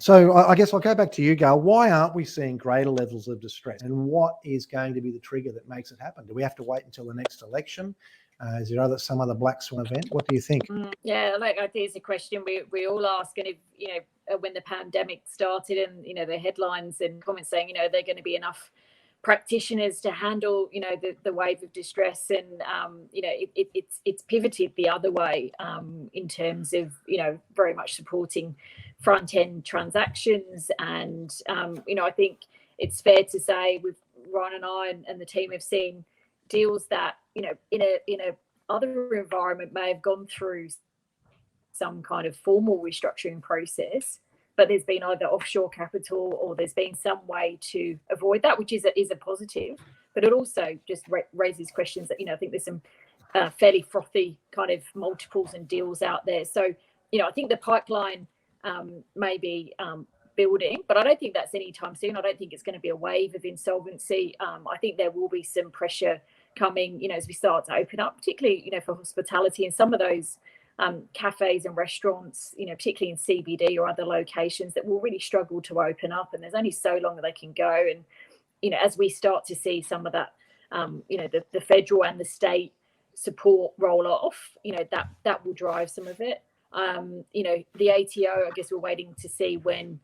So I guess I'll go back to you, Gayle. Why aren't we seeing greater levels of distress? And what is going to be the trigger that makes it happen? Do we have to wait until the next election? Is there some other black swan event? What do you think? Yeah, I think it's a question we all ask. And if, when the pandemic started and, the headlines and comments saying, are there going to be enough practitioners to handle, the wave of distress? And, it's pivoted the other way in terms of, very much supporting front end transactions. And, I think it's fair to say with Ryan and I and the team have seen deals that, in a other environment may have gone through some kind of formal restructuring process, but there's been either offshore capital or there's been some way to avoid that, which is a positive. But it also just raises questions that, I think there's some fairly frothy kind of multiples and deals out there. So, I think the pipeline may be building, but I don't think that's anytime soon. I don't think it's going to be a wave of insolvency. I think there will be some pressure coming, as we start to open up, particularly, for hospitality and some of those cafes and restaurants, particularly in CBD or other locations that will really struggle to open up. And there's only so long that they can go. And, as we start to see some of that, the federal and the state support roll off, that will drive some of it. The ATO, I guess we're waiting to see when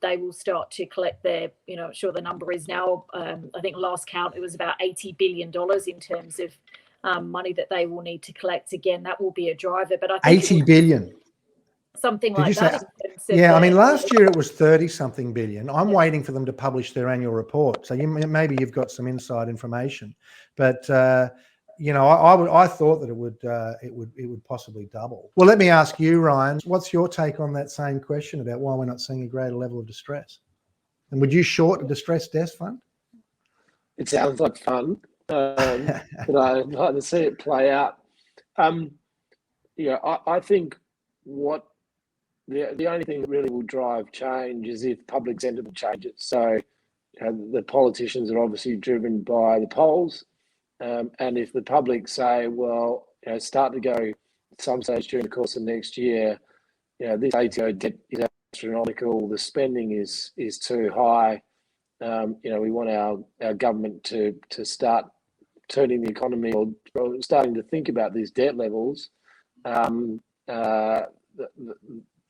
they will start to collect their, I'm sure the number is now, I think last count, it was about $80 billion in terms of money that they will need to collect. Again, that will be a driver. But I think 80 billion. Something like that. Yeah, I mean, last year it was 30-something billion. I'm waiting for them to publish their annual report. So maybe you've got some inside information. But I thought that it would possibly double. Well, let me ask you, Ryan, what's your take on that same question about why we're not seeing a greater level of distress? And would you short a distressed debt fund? It sounds like fun, but I'd like to see it play out. I think what the only thing that really will drive change is if public sentiment changes. So the politicians are obviously driven by the polls. And if the public say, well, start to go at some stage during the course of next year, this ATO debt is astronomical, the spending is too high. We want our government to start turning the economy or starting to think about these debt levels.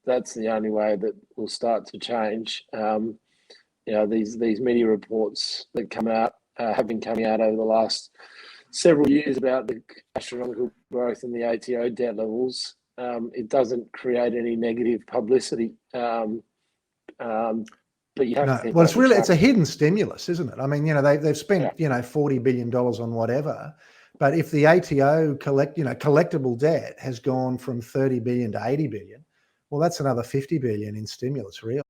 That's the only way that will start to change. These media reports that come out have been coming out over the last several years about the astronomical growth in the ATO debt levels. It doesn't create any negative publicity. But you have to think. Well, it's a hidden stimulus, isn't it? I mean, they've spent $40 billion on whatever, but if the ATO collectible debt has gone from 30 billion to 80 billion, well, that's another 50 billion in stimulus, really.